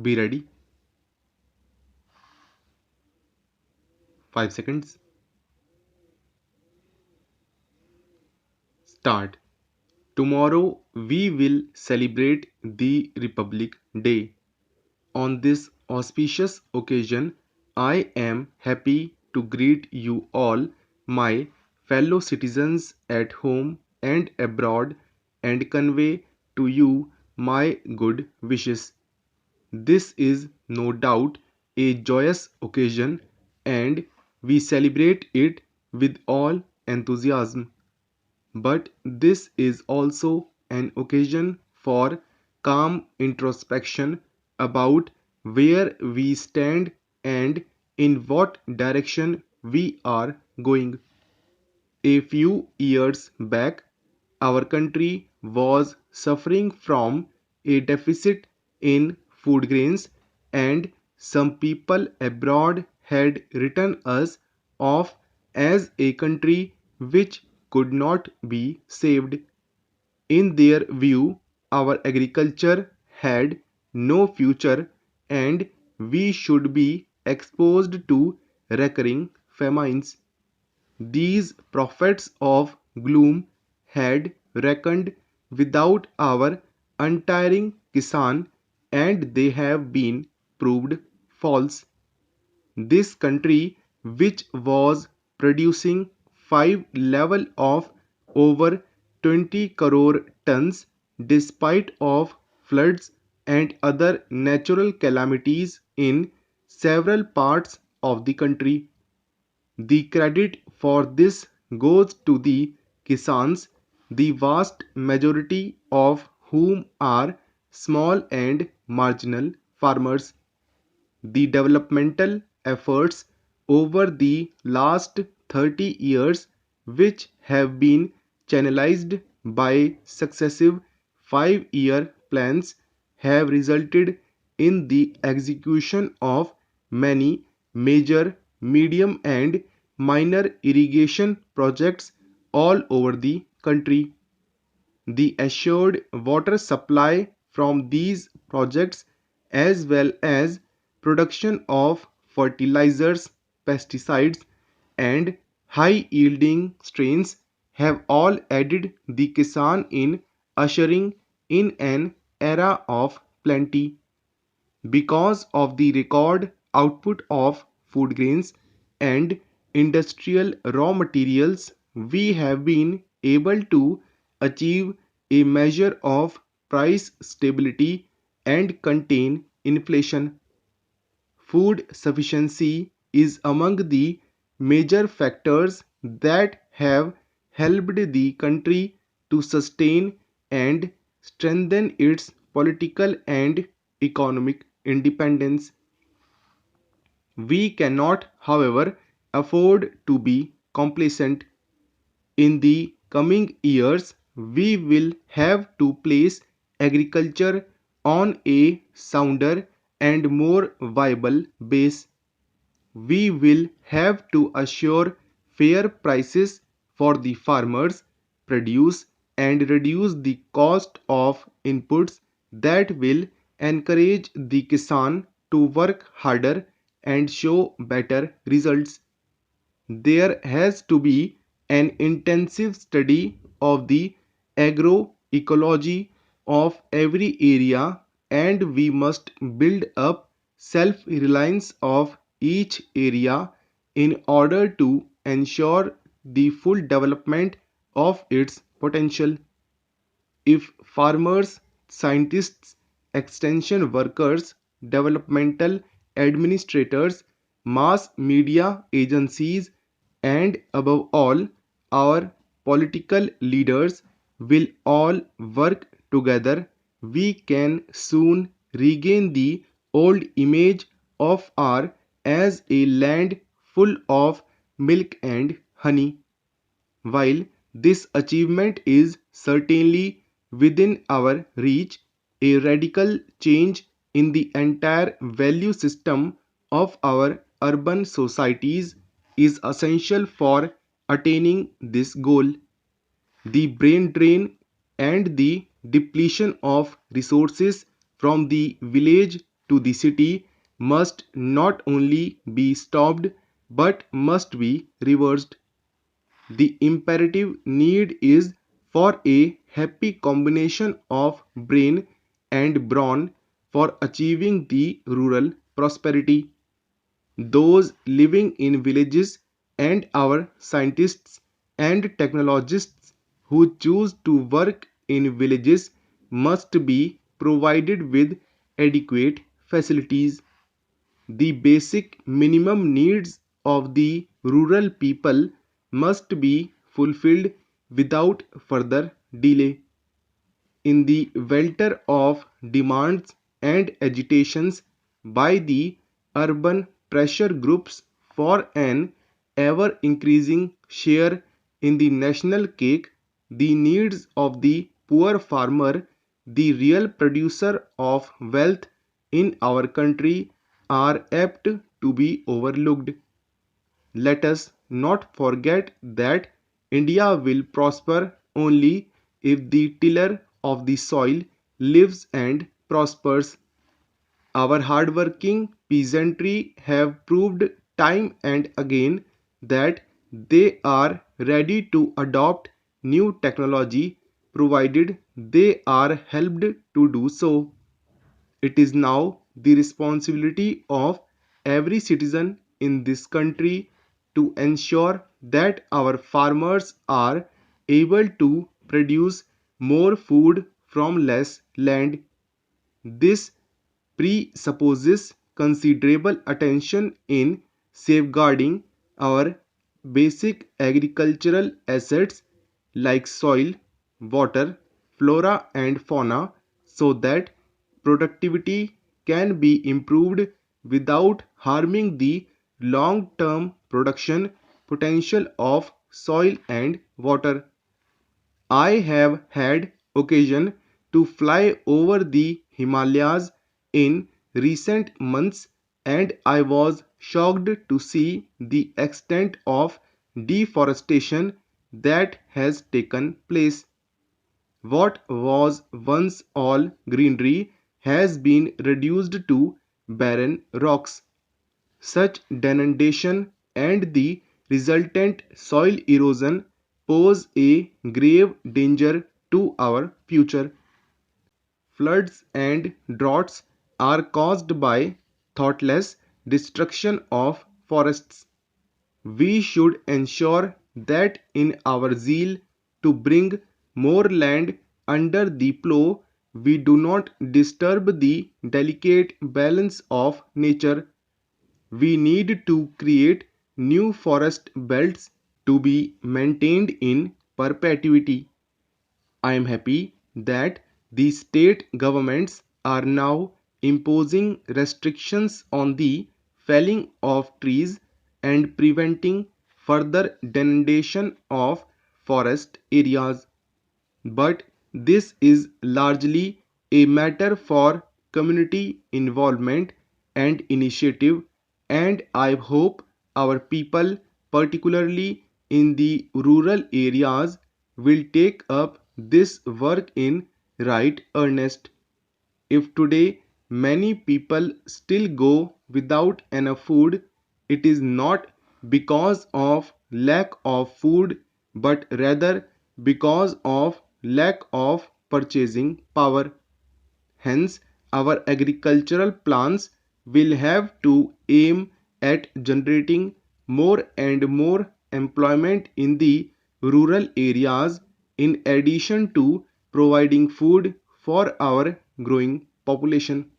Be ready. 5 seconds. Start. Tomorrow we will celebrate the Republic Day. On this auspicious occasion, I am happy to greet you all, my fellow citizens at home and abroad, and convey to you my good wishes. This is no doubt a joyous occasion, and we celebrate it with all enthusiasm. But this is also an occasion for calm introspection about where we stand and in what direction we are going. A few years back, our country was suffering from a deficit in food grains, and some people abroad had written us off as a country which could not be saved. In their view, our agriculture had no future and we should be exposed to recurring famines. These prophets of gloom had reckoned without our untiring Kisan, and they have been proved false. This country, which was producing 5 level of over 20 crore tons despite of floods and other natural calamities in several parts of the country. The credit for this goes to the Kisans, the vast majority of whom are small and marginal farmers. The developmental efforts over the last 30 years, which have been channelized by successive 5-year plans, have resulted in the execution of many major, medium, and minor irrigation projects all over the country. The assured water supply from these projects, as well as production of fertilizers, pesticides, and high yielding strains, have all aided the Kisan in ushering in an era of plenty. Because of the record output of food grains and industrial raw materials, we have been able to achieve a measure of price stability and contain inflation. Food sufficiency is among the major factors that have helped the country to sustain and strengthen its political and economic independence. We cannot, however, afford to be complacent. In the coming years, we will have to place agriculture on a sounder and more viable base. We will have to assure fair prices for the farmers, produce and reduce the cost of inputs that will encourage the Kisan to work harder and show better results. There has to be an intensive study of the agroecology of every area, and we must build up self-reliance of each area in order to ensure the full development of its potential. If farmers, scientists, extension workers, developmental administrators, mass media agencies, and above all, our political leaders will all work together, we can soon regain the old image of our as a land full of milk and honey. While this achievement is certainly within our reach, a radical change in the entire value system of our urban societies is essential for attaining this goal. The brain drain and the depletion of resources from the village to the city must not only be stopped but must be reversed. The imperative need is for a happy combination of brain and brawn for achieving the rural prosperity. Those living in villages and our scientists and technologists who choose to work in villages must be provided with adequate facilities. The basic minimum needs of the rural people must be fulfilled without further delay. In the welter of demands and agitations by the urban pressure groups for an ever increasing share in the national cake, the needs of the poor farmer, the real producer of wealth in our country, are apt to be overlooked. Let us not forget that India will prosper only if the tiller of the soil lives and prospers. Our hardworking peasantry have proved time and again that they are ready to adopt new technology provided they are helped to do so. It is now the responsibility of every citizen in this country to ensure that our farmers are able to produce more food from less land. This presupposes considerable attention in safeguarding our basic agricultural assets like soil, water, flora, and fauna so that productivity can be improved without harming the long term production potential of soil and water. I have had occasion to fly over the Himalayas in recent months and I was shocked to see the extent of deforestation that has taken place. What was once all greenery has been reduced to barren rocks. Such denudation and the resultant soil erosion pose a grave danger to our future. Floods and droughts are caused by thoughtless destruction of forests. We should ensure that in our zeal to bring more land under the plough, we do not disturb the delicate balance of nature. We need to create new forest belts to be maintained in perpetuity. I am happy that the state governments are now imposing restrictions on the felling of trees and preventing further denudation of forest areas. But this is largely a matter for community involvement and initiative, and I hope our people, particularly in the rural areas, will take up this work in right earnest. If today many people still go without enough food, it is not because of lack of food but rather because of lack of purchasing power. Hence, our agricultural plans will have to aim at generating more and more employment in the rural areas in addition to providing food for our growing population.